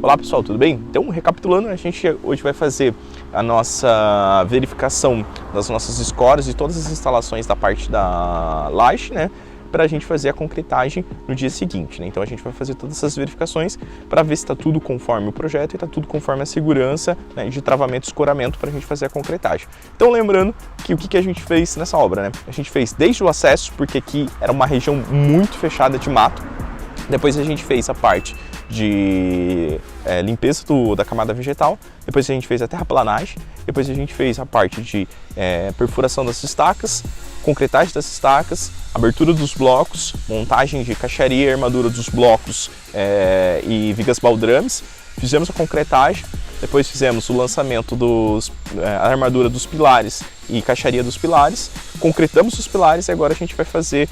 Olá pessoal, tudo bem? Então, recapitulando, a gente hoje vai fazer a nossa verificação das nossas scores e todas as instalações da parte da laje, né? Para a gente fazer a concretagem no dia seguinte, né? Então a gente vai fazer todas essas verificações para ver se está tudo conforme o projeto e está tudo conforme a segurança, né, de travamento e escoramento para a gente fazer a concretagem. Então lembrando que o que a gente fez nessa obra, né? A gente fez desde o acesso, porque aqui era uma região muito fechada de mato. Depois a gente fez a parte de limpeza da camada vegetal, depois a gente fez a terraplanagem, depois a gente fez a parte de perfuração das estacas, concretagem das estacas, abertura dos blocos, montagem de caixaria e armadura dos blocos e vigas baldrames, fizemos a concretagem, depois fizemos o lançamento a armadura dos pilares e caixaria dos pilares, concretamos os pilares e agora a gente vai fazer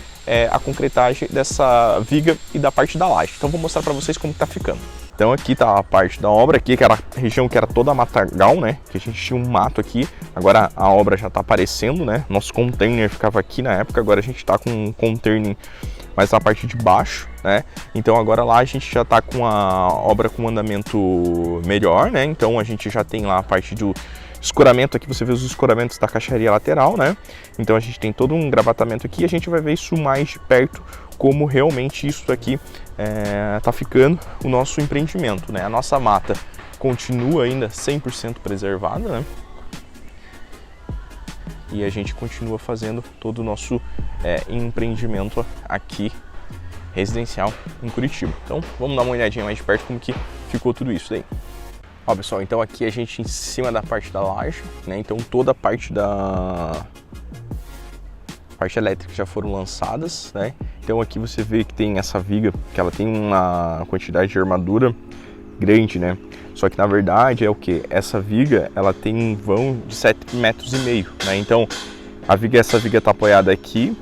a concretagem dessa viga e da parte da laje. Então vou mostrar para vocês como está ficando. Então aqui está a parte da obra, aqui que era a região que era toda matagal, né? Que a gente tinha um mato aqui, agora a obra já está aparecendo, né? Nosso container ficava aqui na época, agora a gente está com um container mais na parte de baixo, né? Então agora lá a gente já está com a obra com um andamento melhor, né? Então a gente já tem lá a parte do escoramento, aqui você vê os escoramentos da caixaria lateral, né? Então a gente tem todo um gravatamento aqui, a gente vai ver isso mais de perto, como realmente isso aqui tá ficando o nosso empreendimento, né? A nossa mata continua ainda 100% preservada, né? E a gente continua fazendo todo o nosso empreendimento aqui residencial em Curitiba. Então vamos dar uma olhadinha mais de perto como que ficou tudo isso daí. Ó pessoal, então aqui a gente em cima da parte da laje, né? Então toda a parte parte elétrica já foram lançadas, né? Então aqui você vê que tem essa viga, que ela tem uma quantidade de armadura grande, né? Só que na verdade é o que? Essa viga, ela tem um vão de 7,5 metros, né? Então essa viga tá apoiada aqui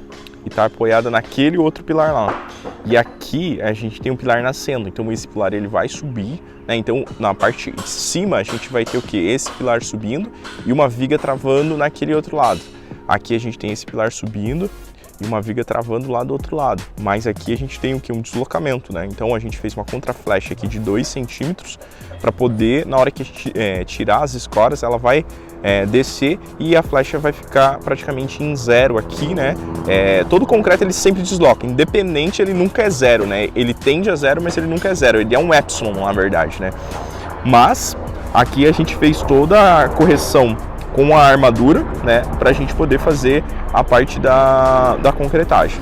e tá apoiada naquele outro pilar lá. E aqui a gente tem um pilar nascendo, então esse pilar ele vai subir, né? Então na parte de cima a gente vai ter o que? Esse pilar subindo e uma viga travando naquele outro lado. Aqui a gente tem esse pilar subindo e uma viga travando lá do outro lado. Mas aqui a gente tem o que? Um deslocamento, né? Então a gente fez uma contraflecha aqui de 2 centímetros para poder, na hora que a gente tirar as escoras, ela vai descer e a flecha vai ficar praticamente em zero aqui, né? Todo concreto ele sempre desloca, independente, ele nunca é zero, né? Ele tende a zero, mas ele nunca é zero, ele é um epsilon na verdade, né? Mas aqui a gente fez toda a correção com a armadura, né, para a gente poder fazer a parte da concretagem.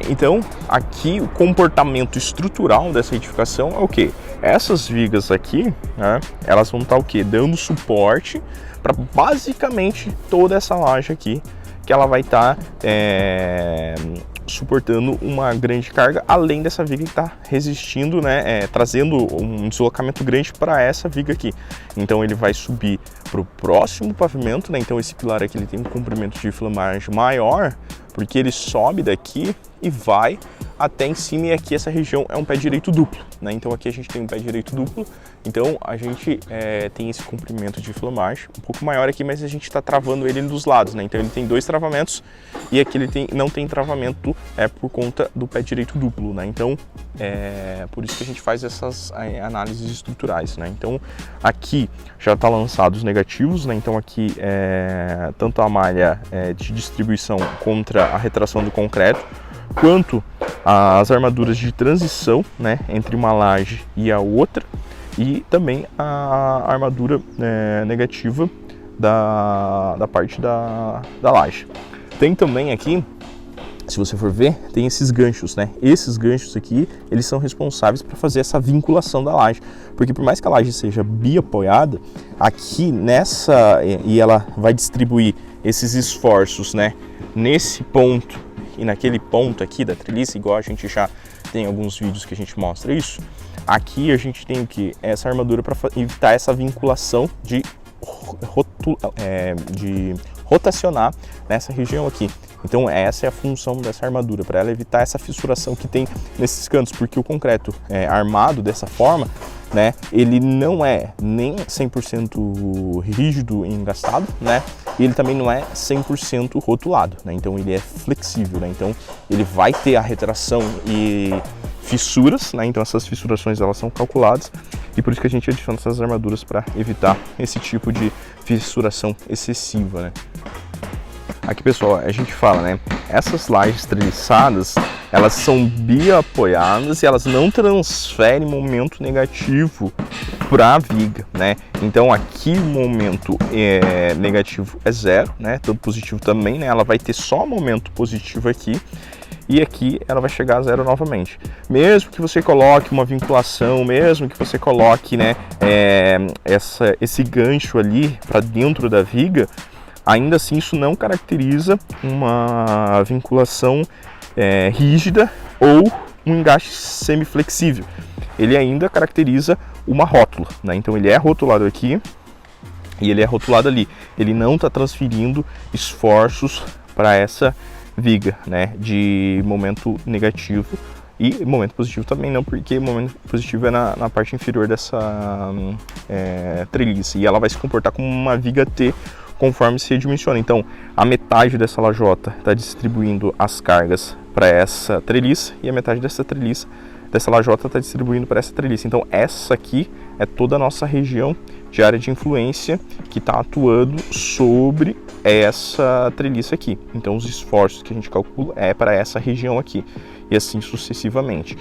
Então, aqui o comportamento estrutural dessa edificação é o que? Essas vigas aqui, né, elas vão estar o que? Dando suporte para basicamente toda essa laje aqui, que ela vai estar suportando uma grande carga, além dessa viga que está resistindo, né, trazendo um deslocamento grande para essa viga aqui. Então ele vai subir para o próximo pavimento, né? Então esse pilar aqui ele tem um comprimento de filamagem maior, porque ele sobe daqui e vai até em cima, e aqui essa região é um pé direito duplo, né? Então aqui a gente tem um pé direito duplo, então a gente tem esse comprimento de filamagem um pouco maior aqui, mas a gente está travando ele dos lados, né? Então ele tem 2 travamentos e aqui ele não tem travamento por conta do pé direito duplo, né? Então por isso que a gente faz essas análises estruturais, né? Então aqui já está lançado os negativos, né? Então aqui tanto a malha de distribuição contra a retração do concreto, quanto as armaduras de transição, né, entre uma laje e a outra, e também a armadura negativa da parte da laje. Tem também aqui, se você for ver, tem esses ganchos, né? Esses ganchos aqui, eles são responsáveis para fazer essa vinculação da laje, porque por mais que a laje seja biapoiada, aqui e ela vai distribuir esses esforços, né, nesse ponto e naquele ponto aqui da treliça, igual a gente já tem alguns vídeos que a gente mostra isso. Aqui a gente tem o que? Essa armadura para evitar essa vinculação de rotacionar nessa região aqui. Então essa é a função dessa armadura, para ela evitar essa fissuração que tem nesses cantos, porque o concreto armado dessa forma, né, ele não é nem 100% rígido e engraçado, né, e ele também não é 100% rotulado, né, então ele é flexível, né, então ele vai ter a retração e fissuras, né? Então essas fissurações elas são calculadas e por isso que a gente adiciona essas armaduras para evitar esse tipo de fissuração excessiva, né? Aqui, pessoal, a gente fala, né? Essas lajes treliçadas, elas são biapoiadas e elas não transferem momento negativo para a viga, né? Então aqui o momento negativo é zero, né? Todo positivo também, né? Ela vai ter só momento positivo aqui e aqui ela vai chegar a zero novamente. Mesmo que você coloque uma vinculação, mesmo que você coloque, né, esse gancho ali para dentro da viga, ainda assim isso não caracteriza uma vinculação rígida ou um engaste semiflexível. Ele ainda caracteriza uma rótula, né? Então ele é rotulado aqui e ele é rotulado ali. Ele não está transferindo esforços para essa viga, né, de momento negativo e momento positivo também não, porque momento positivo é na parte inferior dessa treliça e ela vai se comportar como uma viga T conforme se redimensiona. Então a metade dessa lajota está distribuindo as cargas para essa treliça e a metade dessa lajota está distribuindo para essa treliça. Então essa aqui é toda a nossa região de área de influência que está atuando sobre essa treliça aqui. Então os esforços que a gente calcula é para essa região aqui e assim sucessivamente.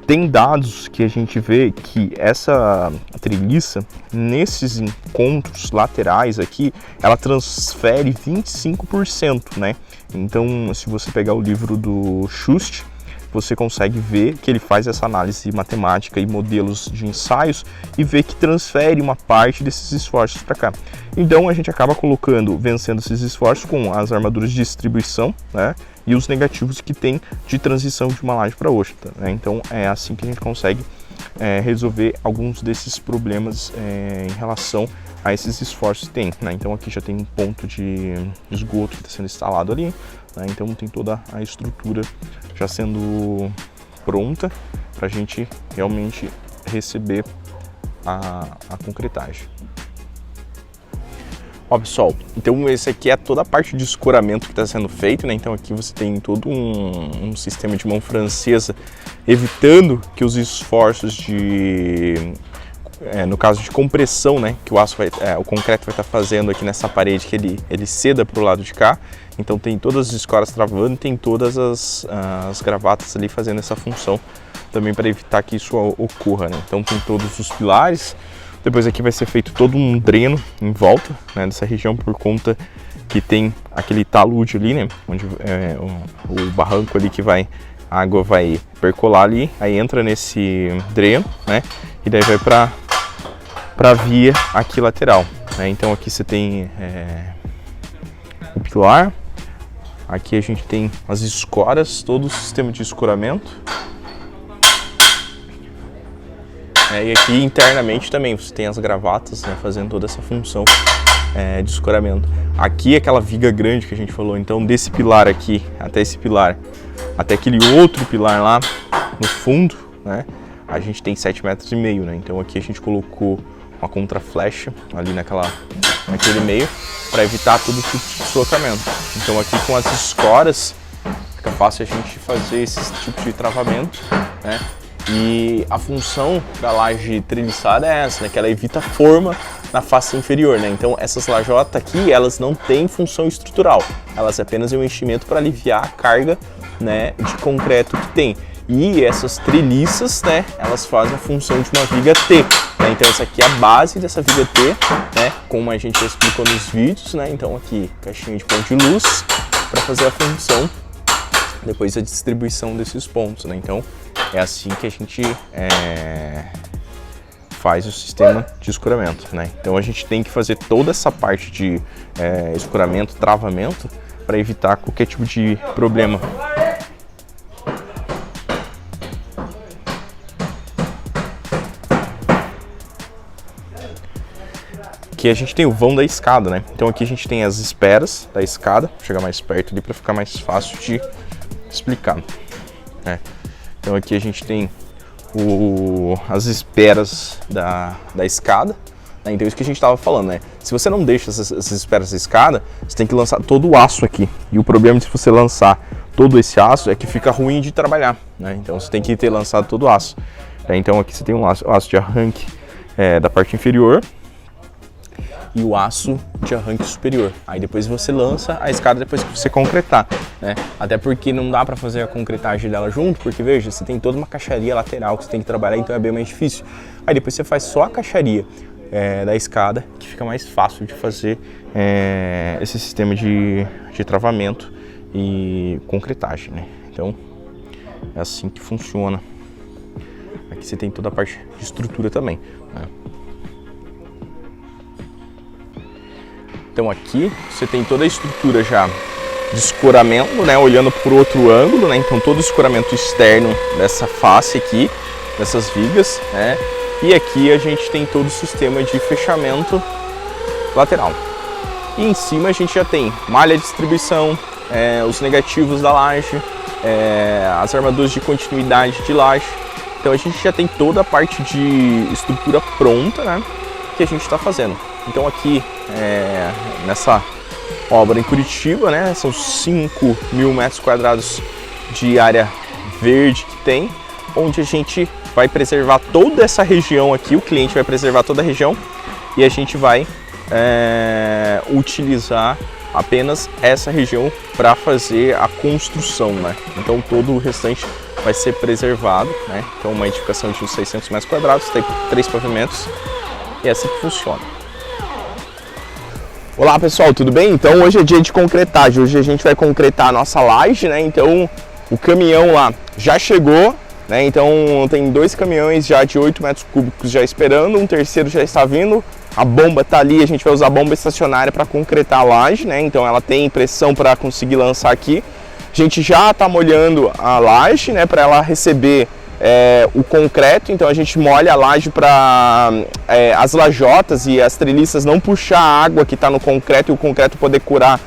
Tem dados que a gente vê que essa treliça, nesses encontros laterais aqui, ela transfere 25%, né? Então, se você pegar o livro do Schust, você consegue ver que ele faz essa análise matemática e modelos de ensaios e vê que transfere uma parte desses esforços para cá. Então a gente acaba vencendo esses esforços com as armaduras de distribuição, né, e os negativos que tem de transição de uma laje para outra, né? Então é assim que a gente consegue resolver alguns desses problemas em relação a esses esforços que tem, né? Então aqui já tem um ponto de esgoto que está sendo instalado ali, né? Então tem toda a estrutura já sendo pronta para a gente realmente receber a concretagem. Ó, pessoal, então esse aqui é toda a parte de escoramento que está sendo feito, né? Então aqui você tem todo um sistema de mão francesa evitando que os esforços no caso de compressão, né, que o concreto vai estar fazendo aqui nessa parede, que ele ceda para o lado de cá. Então tem todas as escoras travando, tem todas as gravatas ali fazendo essa função também para evitar que isso ocorra, né? Então tem todos os pilares. Depois aqui vai ser feito todo um dreno em volta, né, dessa região, por conta que tem aquele talude ali, né, onde o barranco ali que a água vai percolar ali, aí entra nesse dreno, né, e daí vai para a via aqui lateral, né? Então aqui você tem o pilar, aqui a gente tem as escoras, todo o sistema de escoramento. E aqui internamente também você tem as gravatas, né, fazendo toda essa função de escoramento. Aqui é aquela viga grande que a gente falou, então desse pilar aqui até esse pilar, até aquele outro pilar lá no fundo, né, a gente tem 7,5 metros, né? Então aqui a gente colocou uma contraflecha ali naquele meio para evitar todo tipo de deslocamento. Então aqui com as escoras fica fácil a gente fazer esse tipo de travamento, né? E a função da laje treliçada é essa, né? Que ela evita forma na face inferior, né? Então essas lajotas aqui, elas não têm função estrutural, elas apenas é um enchimento para aliviar a carga, né, de concreto que tem. E essas treliças, né, elas fazem a função de uma viga T, né? Então essa aqui é a base dessa viga T, né, como a gente já explicou nos vídeos, né? Então aqui caixinha de ponto de luz para fazer a função, depois a distribuição desses pontos, né? Então é assim que a gente faz o sistema de escoramento, né? Então a gente tem que fazer toda essa parte de escoramento, travamento, para evitar qualquer tipo de problema. Aqui a gente tem o vão da escada, né? Então aqui a gente tem as esperas da escada, vou chegar mais perto ali para ficar mais fácil de explicar, né? Então aqui a gente tem as esperas da escada, né? Então isso que a gente estava falando, né? Se você não deixa essas esperas da escada, você tem que lançar todo o aço aqui. E o problema de você lançar todo esse aço é que fica ruim de trabalhar, né? Então você tem que ter lançado todo o aço. Então aqui você tem um aço de arranque da parte inferior e o aço de arranque superior. Aí depois você lança a escada depois que você concretar, né? Até porque não dá para fazer a concretagem dela junto, porque veja, você tem toda uma caixaria lateral que você tem que trabalhar, então é bem mais difícil. Aí depois você faz só a caixaria da escada, que fica mais fácil de fazer esse sistema de travamento e concretagem, né? Então é assim que funciona. Aqui você tem toda a parte de estrutura também, né? Então aqui você tem toda a estrutura já de escoramento, né? Olhando por outro ângulo, né? Então todo o escoramento externo dessa face aqui, dessas vigas, né? E aqui a gente tem todo o sistema de fechamento lateral. E em cima a gente já tem malha de distribuição, os negativos da laje, as armaduras de continuidade de laje. Então a gente já tem toda a parte de estrutura pronta, né? Que a gente está fazendo. Então aqui nessa obra em Curitiba, né? São 5.000 metros quadrados de área verde que tem, onde a gente vai preservar toda essa região aqui, o cliente vai preservar toda a região e a gente vai utilizar apenas essa região para fazer a construção, né? Então todo o restante vai ser preservado, né? Então uma edificação de uns 600 metros quadrados, tem 3 pavimentos e é assim que funciona. Olá pessoal, tudo bem? Então hoje é dia de concretagem, hoje a gente vai concretar a nossa laje, né? Então o caminhão lá já chegou, né? Então tem 2 caminhões já de 8 metros cúbicos já esperando, um terceiro já está vindo, a bomba está ali, a gente vai usar a bomba estacionária para concretar a laje, né? Então ela tem pressão para conseguir lançar aqui. A gente já está molhando a laje, né? Para ela receber o concreto, então a gente molha a laje para as lajotas e as treliças não puxar a água que está no concreto e o concreto poder curar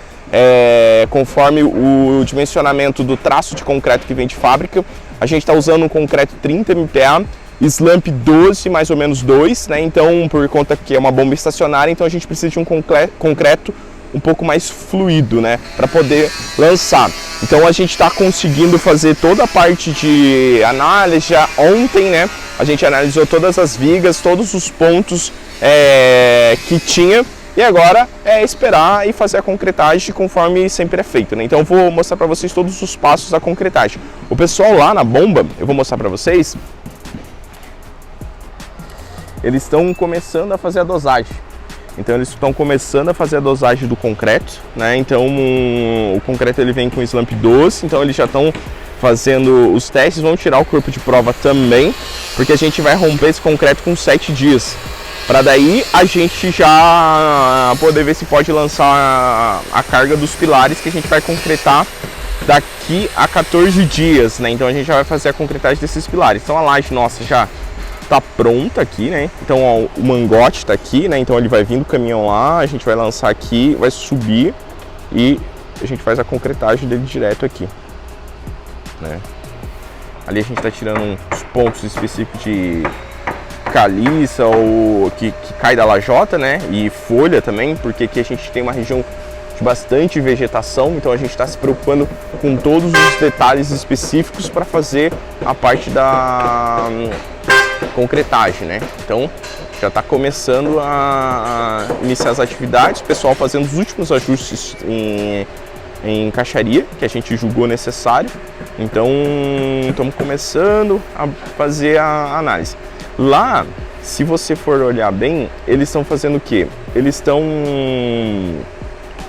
conforme o dimensionamento do traço de concreto que vem de fábrica. A gente está usando um concreto 30 MPa, slump 12, mais ou menos 2, né? Então por conta que é uma bomba estacionária, então a gente precisa de um concreto um pouco mais fluido, né, para poder lançar. Então a gente está conseguindo fazer toda a parte de análise já ontem, né? A gente analisou todas as vigas, todos os pontos que tinha e agora é esperar e fazer a concretagem conforme sempre é feito, né? Então eu vou mostrar para vocês todos os passos da concretagem. O pessoal lá na bomba, eu vou mostrar para vocês, eles estão começando a fazer a dosagem. Então eles estão começando a fazer a dosagem do concreto, né? Então o concreto ele vem com slump 12, então eles já estão fazendo os testes, vão tirar o corpo de prova também, porque a gente vai romper esse concreto com 7 dias. Para daí a gente já poder ver se pode lançar a carga dos pilares que a gente vai concretar daqui a 14 dias, né? Então a gente já vai fazer a concretagem desses pilares. Então a laje nossa já tá pronta aqui, né? Então ó, o mangote tá aqui, né? Então ele vai vir do caminhão lá, a gente vai lançar aqui, vai subir e a gente faz a concretagem dele direto aqui, né? Ali a gente tá tirando uns pontos específicos de caliça ou que cai da lajota, né? E folha também, porque aqui a gente tem uma região de bastante vegetação, então a gente está se preocupando com todos os detalhes específicos para fazer a parte da concretagem, né? Então já está começando a iniciar as atividades, o pessoal fazendo os últimos ajustes em caixaria que a gente julgou necessário. Então estamos começando a fazer a análise. Lá, se você for olhar bem, eles estão fazendo o quê? Eles estão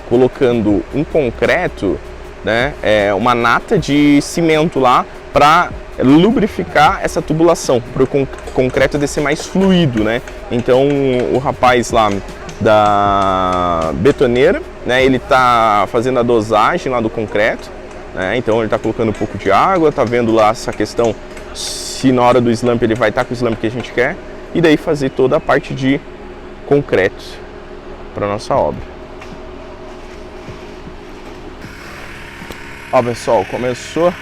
colocando um concreto, né? Uma nata de cimento lá para lubrificar essa tubulação, para o concreto descer mais fluido, né? Então o rapaz lá da betoneira, né? Ele tá fazendo a dosagem lá do concreto, né? Então ele tá colocando um pouco de água, tá vendo lá essa questão se na hora do slump ele vai estar com o slump que a gente quer e daí fazer toda a parte de concreto para nossa obra. Ó pessoal, começou.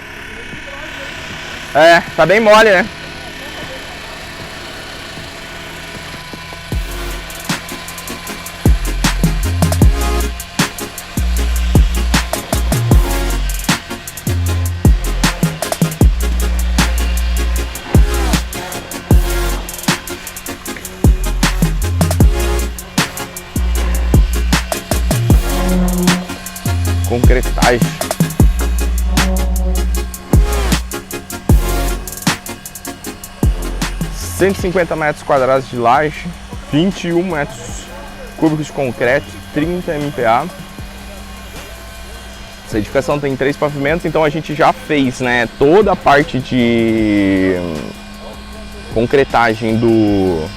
Tá bem mole, né? concretagem. ...150 metros quadrados de laje, 21 metros cúbicos de concreto, 30 MPa. Essa edificação tem 3 pavimentos, então a gente já fez, né, toda a parte de concretagem dos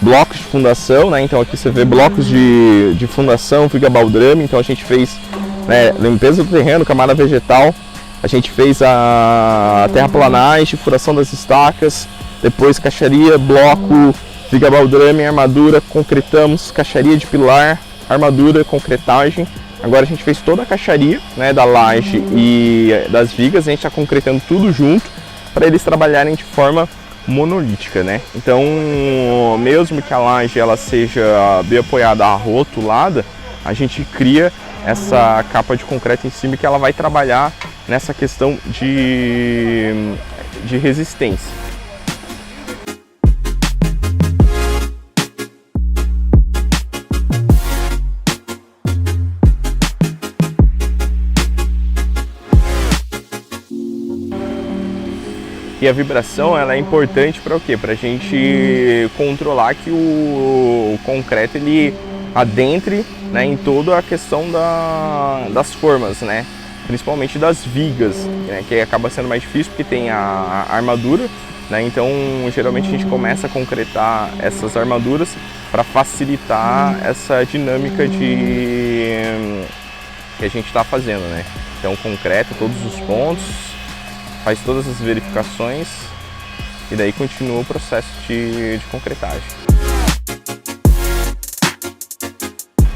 blocos de fundação, né? Então aqui você vê blocos de fundação, viga baldrame. Então a gente fez, né, limpeza do terreno, camada vegetal. A gente fez a terraplanagem, furação das estacas, depois caixaria, bloco, viga baldrame, armadura, concretamos, caixaria de pilar, armadura, concretagem. Agora a gente fez toda a caixaria, né, da laje e das vigas. A gente está concretando tudo junto para eles trabalharem de forma monolítica, né? Então, mesmo que a laje ela seja bem apoiada, rotulada, a gente cria essa capa de concreto em cima que ela vai trabalhar nessa questão de resistência. E a vibração ela é importante para o quê? Para a gente controlar que o concreto ele adentre, né, em toda a questão das formas, né? Principalmente das vigas, né, que acaba sendo mais difícil porque tem a armadura, né? Então geralmente a gente começa a concretar essas armaduras para facilitar essa dinâmica que a gente está fazendo, né? Então concreta todos os pontos, faz todas as verificações e daí continua o processo de concretagem.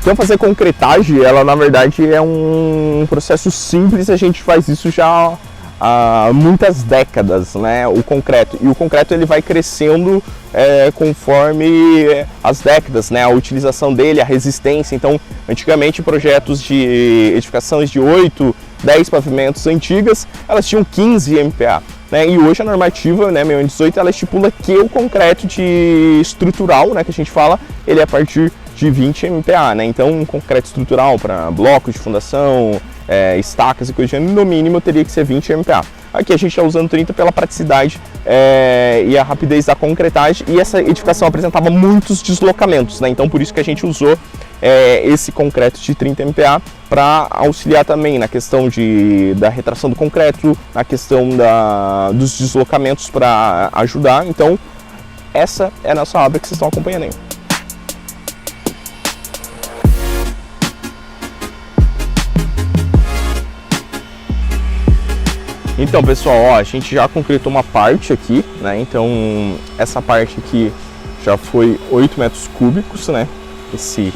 Então fazer concretagem, ela na verdade é um processo simples, a gente faz isso já há muitas décadas, né? O concreto. E o concreto ele vai crescendo conforme as décadas, né? A utilização dele, a resistência. Então, antigamente projetos de edificações de 8, 10 pavimentos antigas, elas tinham 15 MPa. Né? E hoje a normativa, né, 618, ela estipula que o concreto estrutural, né, que a gente fala, ele é a partir de 20 MPa. Né? Então, um concreto estrutural para blocos de fundação, estacas e coisa do gênero, no mínimo teria que ser 20 MPa. Aqui a gente está usando 30 pela praticidade e a rapidez da concretagem, e essa edificação apresentava muitos deslocamentos, né? Então por isso que a gente usou esse concreto de 30 MPa para auxiliar também na questão da retração do concreto, na questão dos deslocamentos para ajudar. Então essa é a nossa obra que vocês estão acompanhando aí. Então pessoal, ó, a gente já concretou uma parte aqui, né? Então essa parte aqui já foi 8 metros cúbicos, né? Esse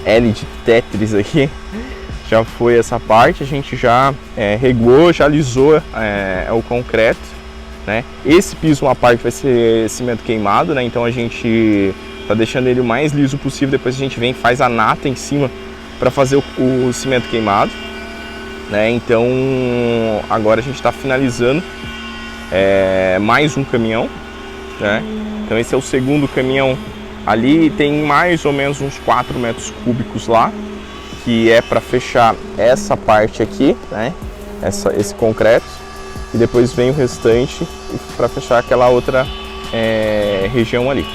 L de Tetris aqui já foi essa parte. A gente já reguou, já alisou o concreto, né? Esse piso, uma parte vai ser cimento queimado, né? Então a gente tá deixando ele o mais liso possível. Depois a gente vem e faz a nata em cima para fazer o cimento queimado. Né? Então agora a gente está finalizando mais um caminhão, né? Então esse é o segundo caminhão. Ali tem mais ou menos uns 4 metros cúbicos lá, que é para fechar essa parte aqui, né? Esse concreto, e depois vem o restante para fechar aquela outra região ali.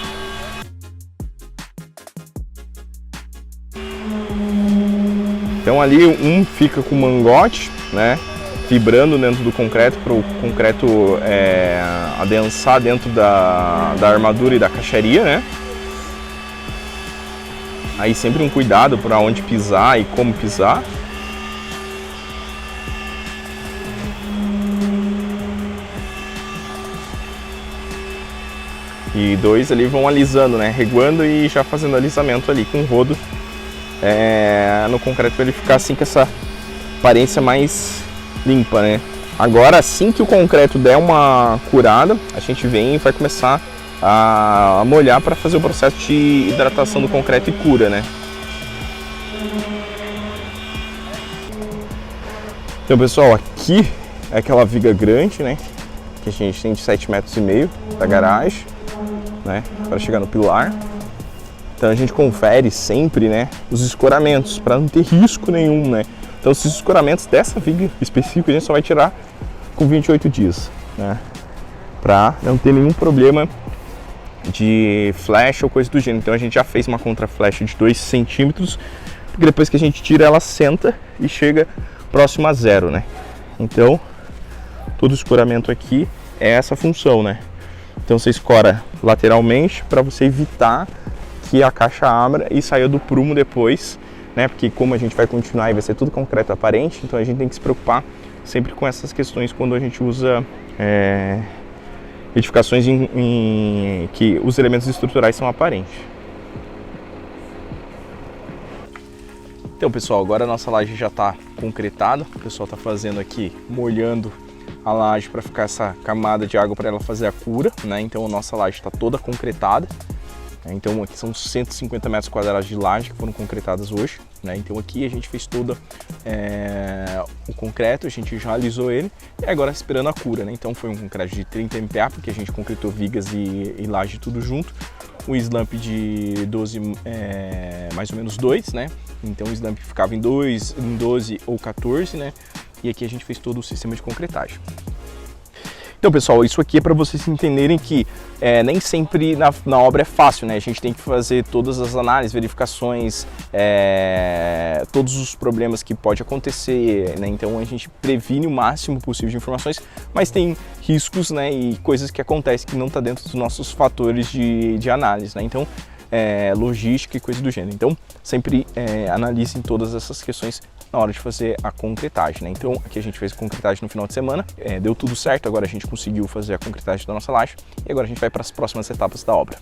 Então ali um fica com mangote, né, vibrando dentro do concreto para o concreto adensar dentro da armadura e da caixaria, né? Aí sempre um cuidado para onde pisar e como pisar. E dois ali vão alisando, né, reguando e já fazendo alisamento ali com o rodo. No concreto para ele ficar assim com essa aparência mais limpa, né? Agora, assim que o concreto der uma curada, a gente vem e vai começar a molhar para fazer o processo de hidratação do concreto e cura, né? Então pessoal, aqui é aquela viga grande, né, que a gente tem de 7,5 metros da garagem, né, para chegar no pilar. Então a gente confere sempre, né, os escoramentos para não ter risco nenhum, né. Então esses escoramentos dessa viga específica a gente só vai tirar com 28 dias, né, para não ter nenhum problema de flecha ou coisa do gênero. Então a gente já fez uma contra-flecha de 2 centímetros, porque depois que a gente tira ela senta e chega próximo a zero, né. Então todo escoramento aqui é essa função, né. Então você escora lateralmente para você evitar que a caixa abra e saia do prumo depois, né? Porque como a gente vai continuar e vai ser tudo concreto aparente, então a gente tem que se preocupar sempre com essas questões quando a gente usa edificações em que os elementos estruturais são aparentes. Então, pessoal, agora a nossa laje já está concretada. O pessoal está fazendo aqui, molhando a laje para ficar essa camada de água para ela fazer a cura, né? Então a nossa laje está toda concretada. Então aqui são 150 metros quadrados de laje que foram concretadas hoje, né? Então aqui a gente fez todo o concreto, a gente já alisou ele e agora esperando a cura, né? Então foi um concreto de 30 MPa, porque a gente concretou vigas e laje tudo junto. O slump de 12, mais ou menos 2, né? Então o slump ficava em 12 ou 14, né? E aqui a gente fez todo o sistema de concretagem. Então, pessoal, isso aqui é para vocês entenderem que nem sempre na obra é fácil, né? A gente tem que fazer todas as análises, verificações, todos os problemas que pode acontecer, né? Então a gente previne o máximo possível de informações, mas tem riscos, né? E coisas que acontecem que não está dentro dos nossos fatores de análise, né? Então, logística e coisa do gênero. Então, sempre analisem todas essas questões na hora de fazer a concretagem, né? Então aqui a gente fez a concretagem no final de semana, deu tudo certo, agora a gente conseguiu fazer a concretagem da nossa laje e agora a gente vai para as próximas etapas da obra.